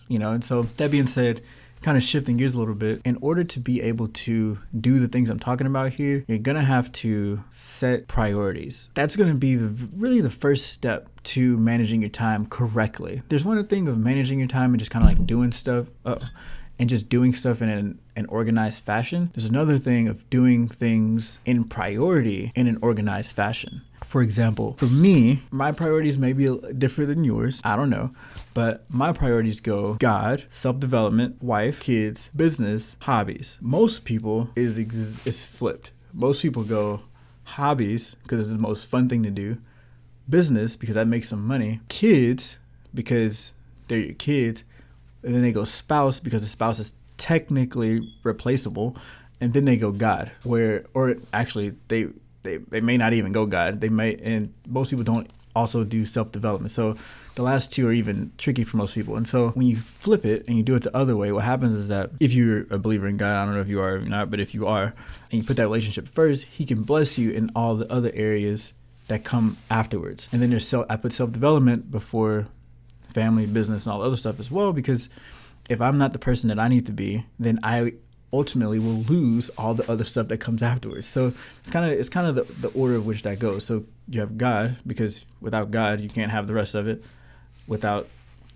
And so that being said, kind of shifting gears a little bit, in order to be able to do the things I'm talking about here, you're going to have to set priorities. That's going to be really the first step to managing your time correctly. There's one thing of managing your time and just kind of like doing stuff and just doing stuff in an organized fashion. There's another thing of doing things in priority in an organized fashion. For example, for me, my priorities may be different than yours. I don't know. But my priorities go God, self-development, wife, kids, business, hobbies. Most people is flipped. Most people go hobbies because it's the most fun thing to do. Business because that makes some money. Kids because they're your kids. And then they go spouse because the spouse is technically replaceable. And then they go God, or actually they may not even go God. They may, and most people don't also do self-development. So the last two are even tricky for most people. And so when you flip it and you do it the other way, what happens is that if you're a believer in God, I don't know if you are or not, but if you are, and you put that relationship first, he can bless you in all the other areas that come afterwards. And then I put self-development before family, business, and all the other stuff as well, because if I'm not the person that I need to be, then I ultimately will lose all the other stuff that comes afterwards. So it's kind of the order of which that goes. So you have God, because without God, you can't have the rest of it. Without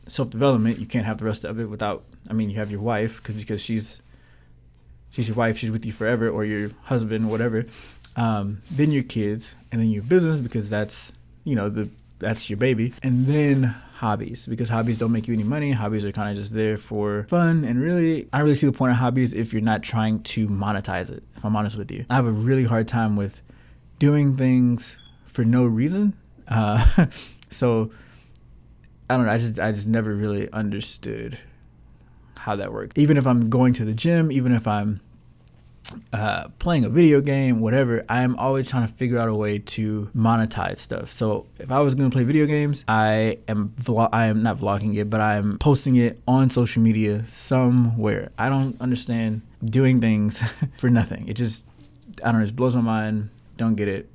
self-development, you can't have the rest of it. You have your wife, because she's your wife, she's with you forever, or your husband, whatever. Then your kids, and then your business, because that's your baby. And then hobbies, because hobbies don't make you any money. Hobbies are kind of just there for fun. And really, I don't really see the point of hobbies if you're not trying to monetize it, if I'm honest with you. I have a really hard time with doing things for no reason. So I don't know. I just never really understood how that works. Even if I'm going to the gym, even if I'm playing a video game, whatever, I'm always trying to figure out a way to monetize stuff. So if I was going to play video games, I am not vlogging it, but I'm posting it on social media somewhere. I don't understand doing things for nothing. It just blows my mind. Don't get it,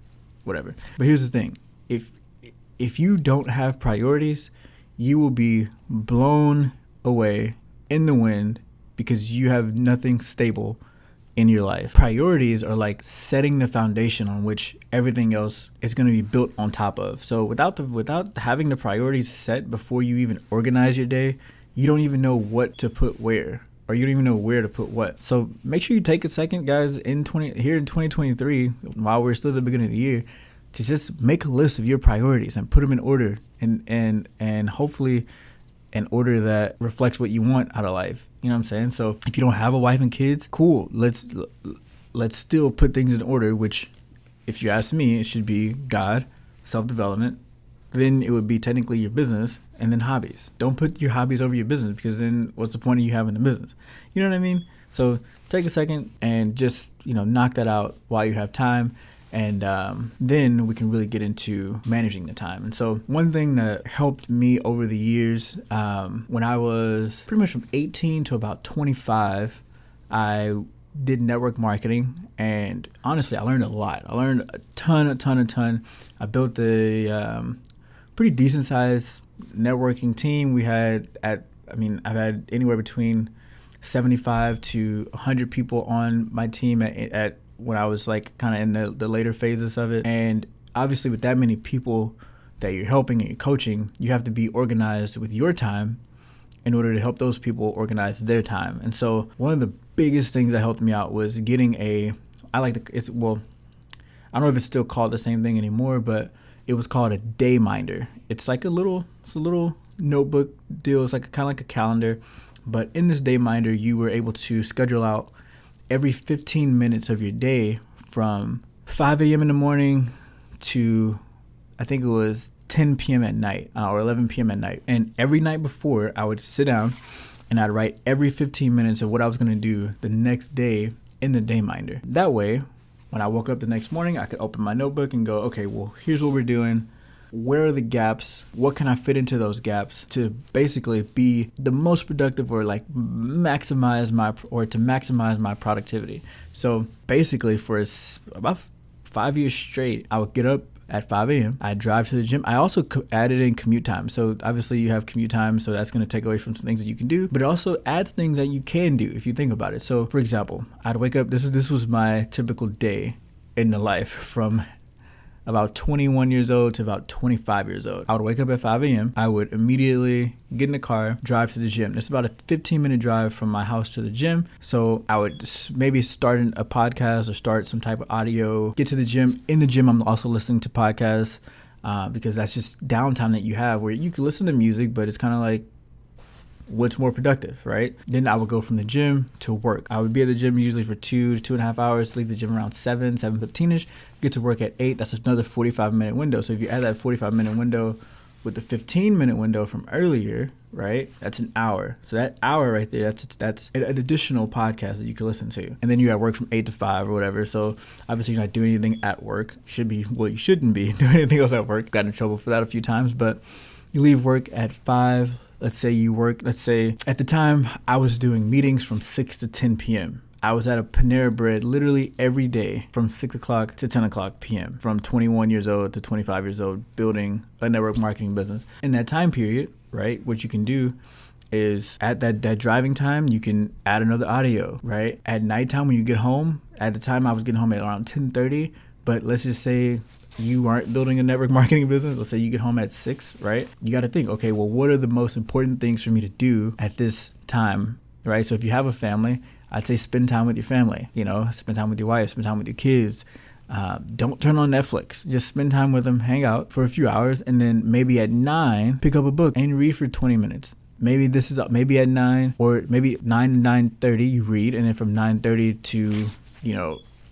whatever. But here's the thing. If you don't have priorities, you will be blown away in the wind because you have nothing stable in your life. Priorities are like setting the foundation on which everything else is going to be built on top of. So without having the priorities set before you even organize your day, you don't even know what to put where, or you don't even know where to put what. So make sure you take a second, guys, in 2023, while we're still at the beginning of the year, to just make a list of your priorities and put them in order, and hopefully an order that reflects what you want out of life. You know what I'm saying? So if you don't have a wife and kids, cool. Let's still put things in order, which, if you ask me, it should be God, self-development, then it would be technically your business, and then hobbies. Don't put your hobbies over your business, because then what's the point of you having a business? You know what I mean? So take a second and just, knock that out while you have time. And then we can really get into managing the time. And so one thing that helped me over the years, when I was pretty much from 18 to about 25, I did network marketing. And honestly, I learned a lot. I learned a ton. I built a pretty decent sized networking team. I've had anywhere between 75 to 100 people on my team at when I was like kind of in the later phases of it. And obviously with that many people that you're helping and you're coaching, you have to be organized with your time in order to help those people organize their time. And so one of the biggest things that helped me out was getting I don't know if it's still called the same thing anymore, but it was called a day minder. It's a little notebook deal. It's kind of like a calendar, but in this day minder, you were able to schedule out every 15 minutes of your day from 5 a.m. in the morning to, I think it was 10 p.m. at night, or 11 p.m. at night. And every night before, I would sit down and I'd write every 15 minutes of what I was going to do the next day in the day minder. That way, when I woke up the next morning, I could open my notebook and go, okay, well, here's what we're doing. Where are the gaps? What can I fit into those gaps to basically be the most productive, or maximize my productivity? So basically for about 5 years straight, I would get up at 5 a.m. I drive to the gym. I also added in commute time. So obviously you have commute time, so that's going to take away from some things that you can do, but it also adds things that you can do if you think about it. So for example, I'd wake up, this was my typical day in the life from about 21 years old to about 25 years old. I would wake up at 5 a.m. I would immediately get in the car, drive to the gym. It's about a 15-minute drive from my house to the gym. So I would maybe start a podcast or start some type of audio, get to the gym. In the gym, I'm also listening to podcasts because that's just downtime that you have where you can listen to music, but it's kind of like, what's more productive, right? Then I would go from the gym to work. I would be at the gym usually for 2 to 2.5 hours, leave the gym around 7:15ish, get to work at 8. That's another 45-minute window. So if you add that 45-minute window with the 15-minute window from earlier, right? That's an hour. So that hour right there, that's an additional podcast that you can listen to. And then you at work from 8 to 5 or whatever. So obviously you're not doing anything at work. You shouldn't be doing anything else at work. Got in trouble for that a few times, but you leave work at 5. Let's say at the time I was doing meetings from 6 to 10 p.m. I was at a Panera Bread literally every day from 6 o'clock to 10 o'clock p.m. from 21 years old to 25 years old, building a network marketing business. In that time period, right, what you can do is at that driving time, you can add another audio, right? At nighttime when you get home, at the time I was getting home at around 10:30, but let's just say you aren't building a network marketing business. Let's say you get home at 6, right? You got to think, okay, well, what are the most important things for me to do at this time, right? So if you have a family, I'd say spend time with your family, spend time with your wife, spend time with your kids. Don't turn on Netflix. Just spend time with them, hang out for a few hours, and then maybe at 9, pick up a book and read for 20 minutes. Maybe at 9 or maybe 9 to 9:30 you read, and then from 9:30 to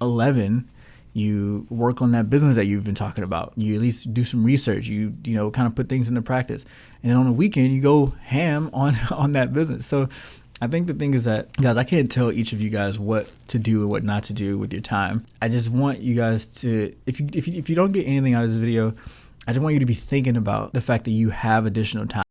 11 you work on that business that you've been talking about. You at least do some research. You kind of put things into practice, and then on the weekend you go ham on that business. So I think the thing is that, guys, I can't tell each of you guys what to do and what not to do with your time. I just want you guys to, if you don't get anything out of this video, I just want you to be thinking about the fact that you have additional time.